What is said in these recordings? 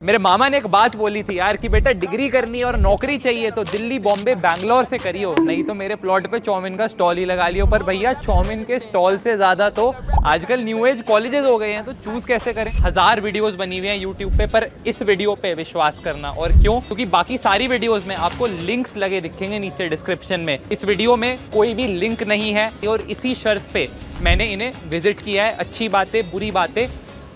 मेरे मामा ने एक बात बोली थी यार कि बेटा डिग्री करनी है और नौकरी चाहिए तो दिल्ली बॉम्बे बैंगलोर से करियो, नहीं तो मेरे प्लॉट पे चाउमीन का स्टॉल ही लगा लियो। पर भैया चाउमीन के स्टॉल से ज्यादा तो आजकल न्यू एज कॉलेजेस हो गए हैं, तो चूज कैसे करें। 1000 वीडियोस बनी हुई हैं यूट्यूब पे, पर इस वीडियो पे विश्वास करना। और क्यों? क्योंकि बाकी सारी वीडियोस में आपको लिंक्स लगे दिखेंगे नीचे डिस्क्रिप्शन में। इस वीडियो में कोई भी लिंक नहीं है और इसी शर्त पे मैंने इन्हें विजिट किया है। अच्छी बातें बुरी बातें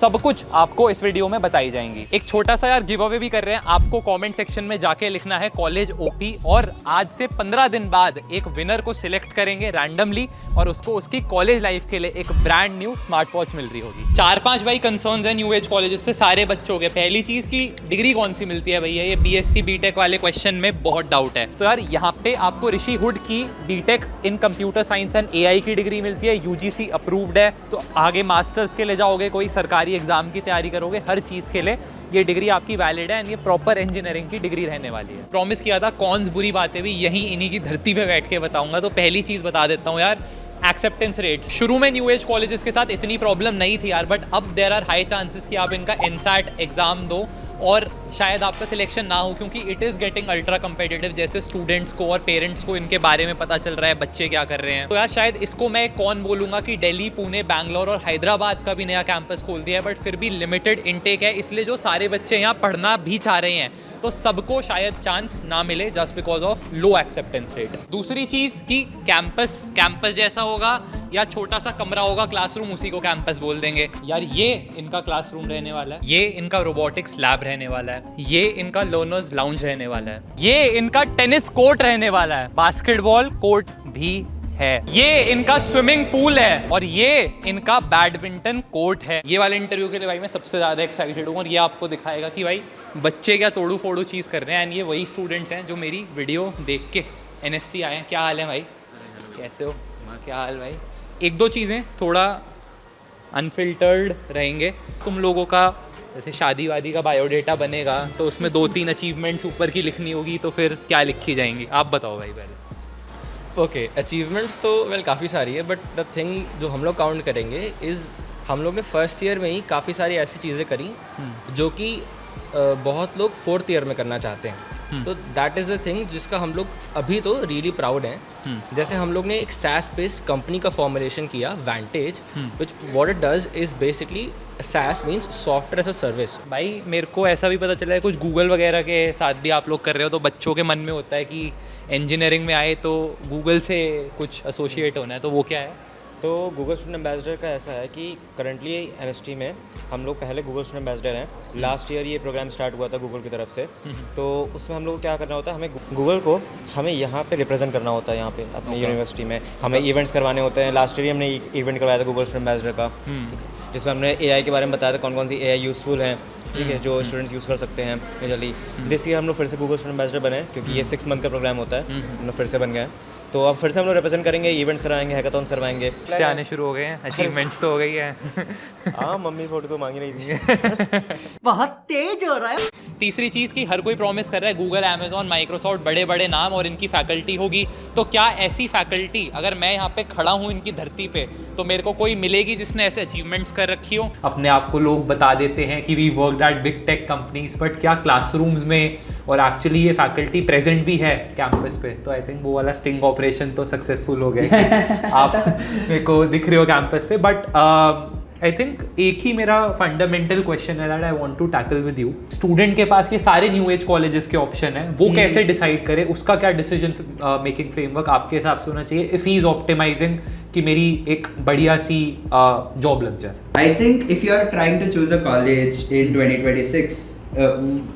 सब कुछ आपको इस वीडियो में बताई जाएंगी। एक छोटा सा यार गिव अवे भी कर रहे हैं। आपको कमेंट सेक्शन में जाके लिखना है कॉलेज ओपी, और आज से 15 दिन बाद एक विनर को सिलेक्ट करेंगे रैंडमली और उसको उसकी कॉलेज लाइफ के लिए एक ब्रांड न्यू स्मार्ट वॉच मिल रही होगी। 4-5 भाई कंसर्न्स हैं न्यू एज कॉलेजेस से सारे बच्चों के। पहली चीज की डिग्री कौन सी मिलती है भैया, ये बीएससी बीटेक वाले क्वेश्चन में बहुत डाउट है। तो यार यहाँ पे आपको ऋषि हुड की BTech in computer science and AI की डिग्री मिलती है, यूजीसी अप्रूव्ड है। तो आगे मास्टर्स के लिए जाओगे, कोई सरकारी एग्जाम की तैयारी करोगे, हर चीज के लिए ये डिग्री आपकी वैलिड है एंड ये प्रॉपर इंजीनियरिंग की डिग्री रहने वाली है। प्रॉमिस किया था कौन बुरी बातें भी यहीं इन्हीं की धरती पे बैठ के बताऊंगा। तो पहली चीज बता देता हूँ यार, एक्सेप्टेंस रेट्स। शुरू में न्यू एज कॉलेजेस के साथ इतनी प्रॉब्लम नहीं थी यार, बट अब देयर आर हाई चांसेस कि आप इनका एनसैट एग्जाम दो और शायद आपका सिलेक्शन ना हो, क्योंकि it is getting ultra competitive. जैसे स्टूडेंट्स को और पेरेंट्स को इनके बारे में पता चल रहा है बच्चे क्या कर रहे हैं। तो यार शायद इसको मैं कौन बोलूँगा कि दिल्ली, पुणे, बैंगलोर और हैदराबाद का भी नया कैंपस खोल दिया है, बट फिर भी लिमिटेड इनटेक है। इसलिए जो सारे बच्चे यहाँ पढ़ना भी चाह रहे हैं तो सबको शायद चांस ना मिले just because of low acceptance rate. दूसरी चीज़ कि कैंपस जैसा होगा या छोटा सा कमरा होगा क्लासरूम, उसी को कैंपस बोल देंगे। यार ये इनका क्लासरूम रहने वाला है, ये इनका रोबोटिक्स लैब रहने वाला है, ये इनका लर्नर्स लाउंज रहने वाला है, ये इनका टेनिस कोर्ट रहने वाला है, बास्केटबॉल कोर्ट भी है, ये इनका स्विमिंग पूल है और ये इनका बैडमिंटन कोर्ट है। ये वाले इंटरव्यू के लिए भाई मैं सबसे ज़्यादा एक्साइटेड हूँ और ये आपको दिखाएगा कि भाई बच्चे क्या तोड़ू फोड़ू चीज़ कर रहे हैं। एंड ये वही स्टूडेंट्स हैं जो मेरी वीडियो देख के एनएसटी आए हैं। क्या हाल है भाई, कैसे हो, क्या हाल भाई। एक दो चीज़ें थोड़ा अनफिल्टर्ड रहेंगे। तुम लोगों का जैसे शादी वादी का बायोडेटा बनेगा तो उसमें 2-3 अचीवमेंट्स ऊपर की लिखनी होगी, तो फिर क्या लिखी जाएंगी आप बताओ भाई पहले। ओके, अचीवमेंट्स तो काफ़ी सारी है, बट द थिंग जो हम लोग काउंट करेंगे इज़ हम लोग ने फर्स्ट ईयर में ही काफ़ी सारी ऐसी चीज़ें करी जो कि बहुत लोग फोर्थ ईयर में करना चाहते हैं। तो दैट इज़ द थिंग जिसका हम लोग अभी तो रियली प्राउड हैं। जैसे हम लोग ने एक SaaS बेस्ड कंपनी का फॉर्मुलेशन किया, Vantage, which what it does is basically SaaS means software as a service. भाई मेरे को ऐसा भी पता चला है कुछ गूगल वगैरह के साथ भी आप लोग कर रहे हो, तो बच्चों के मन में होता है कि इंजीनियरिंग में आए तो गूगल से कुछ एसोसिएट होना है, तो वो क्या है? तो गूगल स्टूडेंट एम्बेसडर का ऐसा है कि करंटली एनएसटी में हम लोग पहले गूगल स्टूडेंट एम्बेसडर हैं। लास्ट ईयर ये प्रोग्राम स्टार्ट हुआ था गूगल की तरफ से। तो उसमें हम लोग को क्या करना होता है, हमें गूगल को हमें यहाँ पे रिप्रेजेंट करना होता है, यहाँ पे अपनी यूनिवर्सिटी में हमें इवेंट्स करवाने होते हैं। लास्ट ईयर हमने इवेंट करवाया था गूगल स्टूडेंट एम्बेसडर का, जिसमें हमने एआई के बारे में बताया था कौन कौन सी एआई यूज़फुल हैं, ठीक है, जो स्टूडेंट्स यूज़ कर सकते हैं मेजरली। दिस ईयर हम लोग फिर से गूगल स्टूडेंट एम्बेसडर बने, क्योंकि ये 6 मंथ का प्रोग्राम होता है, हम लोग फिर से बन गए। तो अब फिर से हम लोग रिप्रेजेंट करेंगे, इवेंट्स कराएंगे, हैकाथॉन्स करवाएंगे। आने शुरू हो गए हैं, अचीवमेंट्स तो हो गई है। हाँ, मम्मी फोटो तो मांगी रही थी। बहुत तेज हो रहा है। तीसरी चीज़ की हर कोई प्रॉमिस कर रहा है गूगल, अमेजॉन, माइक्रोसॉफ्ट, बड़े बड़े नाम और इनकी फैकल्टी होगी। तो क्या ऐसी फैकल्टी अगर मैं यहाँ पे खड़ा हूँ इनकी धरती पे तो मेरे को कोई मिलेगी जिसने ऐसे अचीवमेंट्स कर रखी हो? अपने आप को लोग बता देते हैं कि we work at big tech companies, but क्या क्लासरूम्स में और एक्चुअली ये फैकल्टी प्रेजेंट भी है कैंपस पे? तो आई थिंक वो वाला स्टिंग ऑपरेशन तो सक्सेसफुल हो गया। आप मेरे को दिख रहे हो कैंपस पे, बट आई थिंक एक ही मेरा फंडामेंटल क्वेश्चन है that I want to tackle with you. Student के पास ये सारे न्यू एज कॉलेजेस के ऑप्शन है, वो कैसे डिसाइड करे, उसका क्या डिसीजन मेकिंग फ्रेमवर्क आपके हिसाब से होना चाहिए इफ ही इज ऑप्टिमाइजिंग कि मेरी एक बढ़िया सी जॉब लग जाए? I think if you are trying to choose a college in 2026,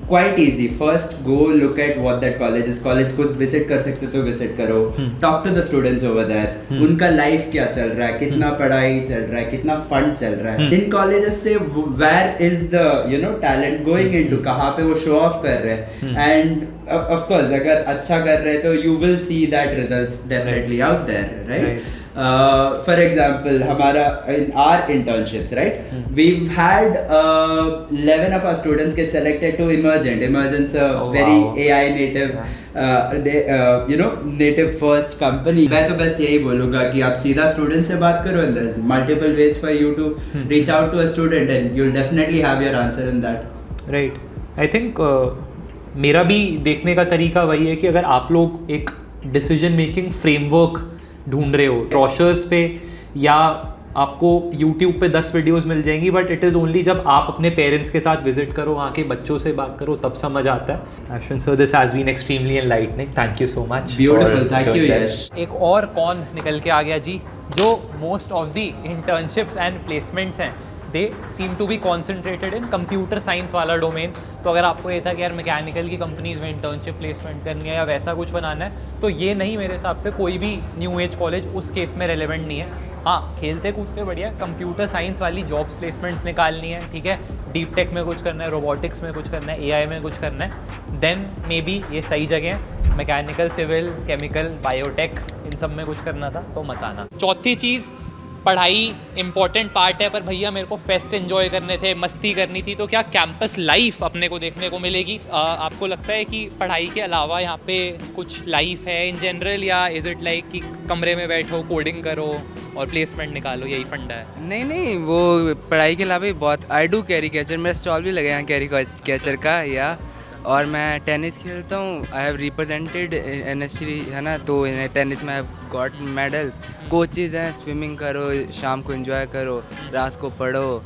quite easy. First, go look at what that college is. College खुद visit कर सकते तो visit करो. Talk to the students over there. उनका life क्या चल रहा है, कितना पढ़ाई चल रहा है, कितना fun चल रहा है. इन colleges से where is the talent going into, कहाँ पे वो show off कर रहे हैं. And of course, अगर अच्छा कर रहे हैं तो you will see that results definitely out there, right? For example, in our internships, right? We've had 11 of our students get selected to Emergent. Emergent's a very AI native, native first company. मैं तो बस यही बोलूँगा कि आप सीधा student से बात करो, and there's multiple ways for you to reach out to a student, and you'll definitely have your answer in that. Right. I think मेरा भी देखने का तरीका वही है कि अगर आप लोग एक डिसीजन मेकिंग फ्रेमवर्क ढूंढ रहे हो ब्रोशर्स पे या आपको YouTube पे 10 वीडियोस मिल जाएंगी, बट इट इज़ ओनली जब आप अपने पेरेंट्स के साथ विजिट करो, वहाँ के बच्चों से बात करो, तब समझ आता है। Ashwin sir, this has been extremely enlightening, thank you so much. Beautiful, thank you Yash. एक और कौन निकल के आ गया जी, जो most of the internships and placements हैं they seem to be concentrated in computer science वाला डोमेन। तो अगर आपको ये था कि यार मैकेनिकल की कंपनीज में इंटर्नशिप प्लेसमेंट करनी है या वैसा कुछ बनाना है, तो ये नहीं, मेरे हिसाब से कोई भी न्यू एज कॉलेज उस केस में रेलेवेंट नहीं है। हाँ, खेलते कूदते बढ़िया कंप्यूटर साइंस वाली जॉब्स प्लेसमेंट्स निकालनी है, ठीक है, डीप टेक में कुछ करना है, रोबोटिक्स में कुछ करना है, एआई में कुछ करना है, देन मे बी ये सही जगह है। मैकेनिकल, सिविल, केमिकल, बायोटेक, इन सब में कुछ करना था तो मत आना। चौथी चीज़, पढ़ाई इंपॉर्टेंट पार्ट है, पर भैया मेरे को फेस्ट एंजॉय करने थे, मस्ती करनी थी, तो क्या कैंपस लाइफ अपने को देखने को मिलेगी? आपको लगता है कि पढ़ाई के अलावा यहाँ पे कुछ लाइफ है इन जनरल, या इज़ इट लाइक कि कमरे में बैठो, कोडिंग करो और प्लेसमेंट निकालो, यही फंडा है? नहीं, वो पढ़ाई के अलावा भी बहुत। आई डू कैरी कैचर, मेरा स्टॉल भी लगा यहाँ कैरी कैचर का, या और मैं टेनिस खेलता हूँ। आई हैव रिप्रेजेंटेड NST, है ना, तो टेनिस में I have got medals. Coaches हैं, स्विमिंग करो, शाम को एंजॉय करो, रात को पढ़ो।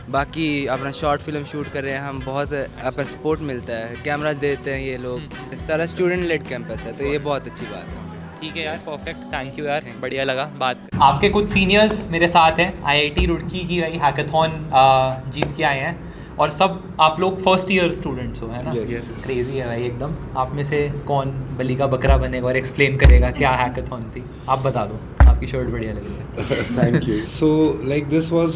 बाकी अपना शॉर्ट फिल्म शूट कर रहे हैं हम, बहुत अपना सपोर्ट मिलता है, कैमरास देते हैं ये लोग। सारा स्टूडेंट लेड कैंपस है, तो ये बहुत अच्छी बात है। ठीक है यार, परफेक्ट, थैंक यू यार, बढ़िया लगा बात। आपके कुछ सीनियर्स मेरे साथ हैं, IIT रुड़की की भाई हैकाथॉन जीत के आए हैं, और सब आप लोग फर्स्ट ईयर स्टूडेंट्स हो, है ना? क्रेजी है भाई एकदम। आप में से कौन बलि का बकरा बनेगा और एक्सप्लेन करेगा क्या हैकाथॉन थी? आप बता दो, आपकी शर्ट बढ़िया लगी है। Thank you. So like this was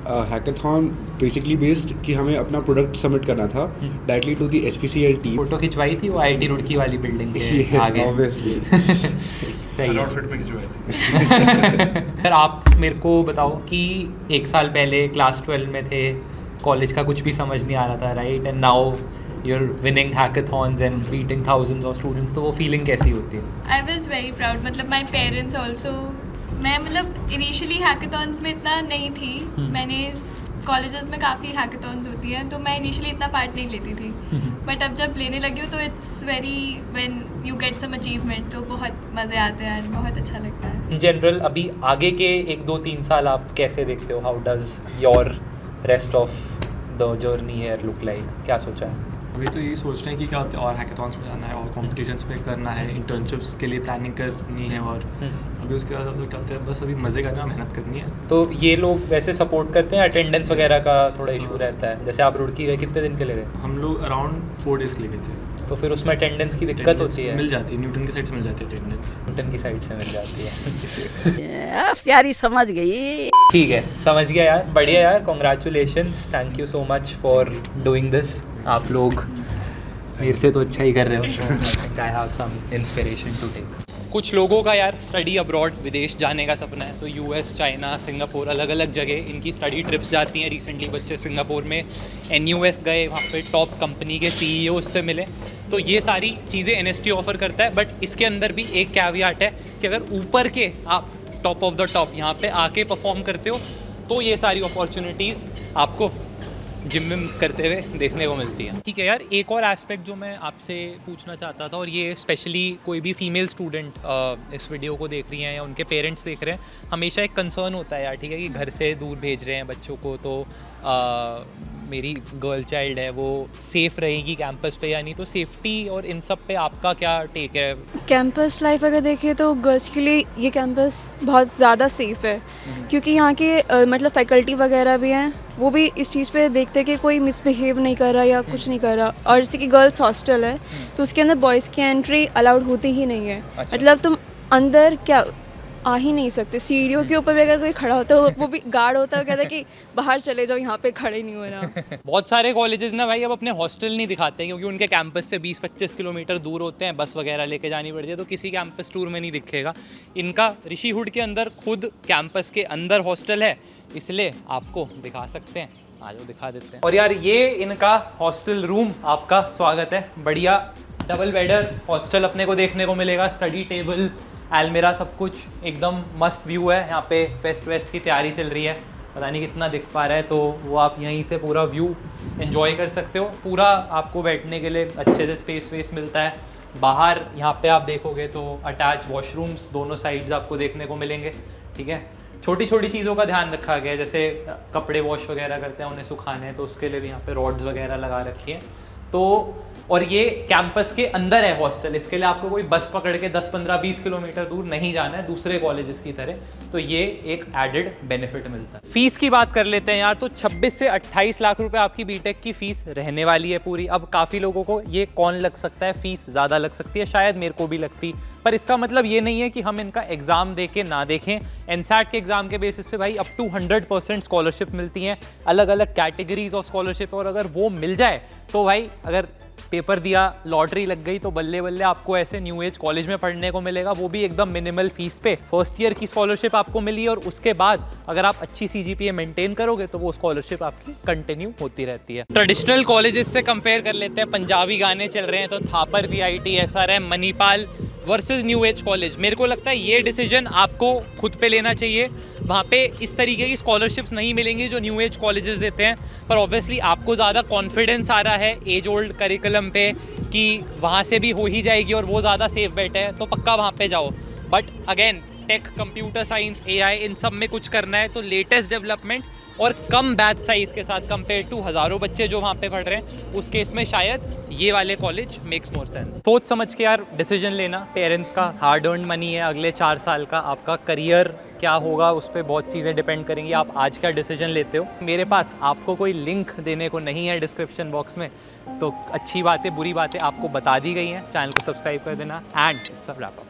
a hackathon basically based कि हमें अपना प्रोडक्ट सबमिट करना था directly to the HPCL team. Photo खिंचवाई थी वो IIT रुड़की वाली बिल्डिंग के आगे? Obviously. सही है। सर आप मेरे को बताओ कि एक साल पहले क्लास 12 में थे, कॉलेज का कुछ भी समझ नहीं आ रहा था, right? And now you're winning hackathons and beating thousands of students, तो वो फीलिंग कैसी होती है? I was very proud, मतलब my parents also, मैं मतलब इनिशियली हैकाथॉन्स में इतना नहीं थी। मैंने कॉलेजेस में काफ़ी हैकाथॉन्स होती हैं, तो मैं इनिशियली इतना पार्ट नहीं लेती थी, बट अब जब लेने लगी हूँ तो it's very, when you get some achievement तो बहुत मज़े आते हैं और बहुत अच्छा लगता है। इन जनरल अभी आगे के 1-2-3 साल आप कैसे देखते हो? How does your rest of the journey here look like? क्या सोचा है? अभी तो यही सोच रहे हैं कि क्या और हैकाथॉन्स में जाना है और कॉम्पिटिशन्स में करना है, इंटर्नशिप्स के लिए प्लानिंग करनी है, और अभी उसके बाद तो क्या होता है, बस अभी मज़े करना, मेहनत करनी है। तो ये लोग वैसे सपोर्ट करते हैं? अटेंडेंस वगैरह का थोड़ा इशू रहता है? जैसे आप रुड़की गए, कितने दिन के लिए गए? हम लोग अराउंड 4 डेज़ के लिए गए थे। तो फिर उसमें अटेंडेंस की दिक्कत होती है? मिल जाती है, न्यूटन की साइड से मिल जाती है अटेंडेंस। न्यूटन की साइड से मिल जाती है। प्यारी समझ गई। ठीक है, समझ गया यार, बढ़िया यार, congratulations, thank you so much for doing this. आप लोग मेरे से तो अच्छा ही कर रहे हो। I have some inspiration to take. कुछ लोगों का यार स्टडी अब्रॉड, विदेश जाने का सपना है, तो US, चाइना, सिंगापुर, अलग अलग जगह इनकी स्टडी ट्रिप्स जाती हैं। रिसेंटली बच्चे सिंगापुर में NUS गए, वहाँ पे टॉप कंपनी के CEO से मिले। तो ये सारी चीज़ें NST ऑफ़र करता है, बट इसके अंदर भी एक कैवियाट है कि अगर ऊपर के आप टॉप ऑफ द टॉप यहाँ पे आके परफॉर्म करते हो, तो ये सारी अपॉर्चुनिटीज़ आपको जिम में करते हुए देखने को मिलती है। ठीक है यार, एक और एस्पेक्ट जो मैं आपसे पूछना चाहता था, और ये स्पेशली कोई भी फीमेल स्टूडेंट इस वीडियो को देख रही हैं या उनके पेरेंट्स देख रहे हैं, हमेशा एक कंसर्न होता है यार, ठीक है, कि घर से दूर भेज रहे हैं बच्चों को, तो मेरी गर्ल चाइल्ड है वो सेफ़ रहेगी कैंपस पे या नहीं? तो सेफ्टी और इन सब पे आपका क्या टेक है? कैंपस लाइफ अगर देखें तो गर्ल्स के लिए ये कैंपस बहुत ज़्यादा सेफ़ है, क्योंकि यहाँ के मतलब फैकल्टी वगैरह भी हैं, वो भी इस चीज़ पे देखते हैं कि कोई मिसबिहेव नहीं कर रहा या कुछ नहीं कर रहा। और जैसे कि गर्ल्स हॉस्टल है, तो उसके अंदर बॉयज़ की एंट्री अलाउड होती ही नहीं है। मतलब तुम अंदर क्या आ ही नहीं सकते। सीढ़ियों के ऊपर भी अगर कोई खड़ा होता है, वो भी गार्ड होता है, कहता है कि बाहर चले जाओ, यहाँ पे खड़े नहीं होना। बहुत सारे कॉलेजेस ना भाई अब अपने हॉस्टल नहीं दिखाते हैं, क्योंकि उनके कैंपस से 20-25 किलोमीटर दूर होते हैं, बस वगैरह लेके जानी पड़ती है, तो किसी कैंपस टूर में नहीं दिखेगा। इनका ऋषिहुड के अंदर खुद कैंपस के अंदर हॉस्टल है, इसलिए आपको दिखा सकते हैं, आ जाओ दिखा देते हैं। और यार ये इनका हॉस्टल रूम, आपका स्वागत है। बढ़िया डबल बेडर हॉस्टल अपने को देखने को मिलेगा, स्टडी टेबल, अलमीरा, सब कुछ एकदम मस्त व्यू है। यहाँ पे फेस्ट वेस्ट की तैयारी चल रही है, पता नहीं कितना दिख पा रहा है, तो वो आप यहीं से पूरा व्यू एंजॉय कर सकते हो। पूरा आपको बैठने के लिए अच्छे से स्पेस मिलता है। बाहर यहाँ पे आप देखोगे तो अटैच वॉशरूम्स दोनों साइड्स आपको देखने को मिलेंगे, ठीक है। छोटी छोटी चीज़ों का ध्यान रखा गया है, जैसे कपड़े वॉश वगैरह करते हैं, उन्हें सुखाने हैं, तो उसके लिए भी यहाँ पे रॉड्स वगैरह लगा रखी है। तो और ये कैंपस के अंदर है हॉस्टल, इसके लिए आपको कोई बस पकड़ के 10, 15, 20 किलोमीटर दूर नहीं जाना है दूसरे कॉलेजेस की तरह, तो ये एक एडेड बेनिफिट मिलता है। फीस की बात कर लेते हैं यार, तो 26 से 28 लाख रुपए आपकी बीटेक की फीस रहने वाली है पूरी। अब काफ़ी लोगों को ये कौन लग सकता है, फीस ज़्यादा लग सकती है, शायद मेरे को भी लगती, पर इसका मतलब ये नहीं है कि हम इनका एग्ज़ाम दे के ना देखें। एनसैट के एग्ज़ाम के बेसिस पे भाई अप टू 100% स्कॉलरशिप मिलती हैं, अलग अलग कैटेगरीज ऑफ स्कॉलरशिप, और अगर वो मिल जाए तो भाई अगर पेपर दिया, लॉटरी लग गई, तो बल्ले बल्ले आपको ऐसे न्यू एज कॉलेज में पढ़ने को मिलेगा, वो भी एकदम मिनिमल फीस पे। फर्स्ट ईयर की स्कॉलरशिप आपको मिली, और उसके बाद अगर आप अच्छी CGPA मेंटेन करोगे तो वो स्कॉलरशिप आपकी कंटिन्यू होती रहती है। ट्रेडिशनल कॉलेजेस से कंपेयर कर लेते हैं, पंजाबी गाने चल रहे हैं तो Thapar VIT SRM Manipal versus new age college. मेरे को लगता है ये डिसीजन आपको खुद पे लेना चाहिए। वहाँ पे इस तरीके की स्कॉलरशिप्स नहीं मिलेंगी जो न्यू एज कॉलेजेस देते हैं, पर ऑब्वियसली आपको ज़्यादा कॉन्फिडेंस आ रहा है एज ओल्ड करिकुलम पे कि वहाँ से भी हो ही जाएगी और वो ज़्यादा सेफ बेट है, तो पक्का वहाँ पे जाओ। But again tech, computer science, AI, इन सब में कुछ करना है तो लेटेस्ट डेवलपमेंट और कम बैच साइज़ के साथ कंपेयर टू हज़ारों बच्चे जो वहाँ पे पढ़ रहे हैं, उस केस में शायद ये वाले कॉलेज मेक्स मोर सेंस। सोच समझ के यार डिसीजन लेना, पेरेंट्स का हार्ड अर्न मनी है, अगले 4 साल का आपका करियर क्या होगा उस पर बहुत चीज़ें डिपेंड करेंगी, आप आज क्या डिसीजन लेते हो। मेरे पास आपको कोई लिंक देने को नहीं है डिस्क्रिप्शन बॉक्स में, तो अच्छी बातें बुरी बातें आपको बता दी गई हैं, चैनल को सब्सक्राइब कर देना एंड सब रैप अप।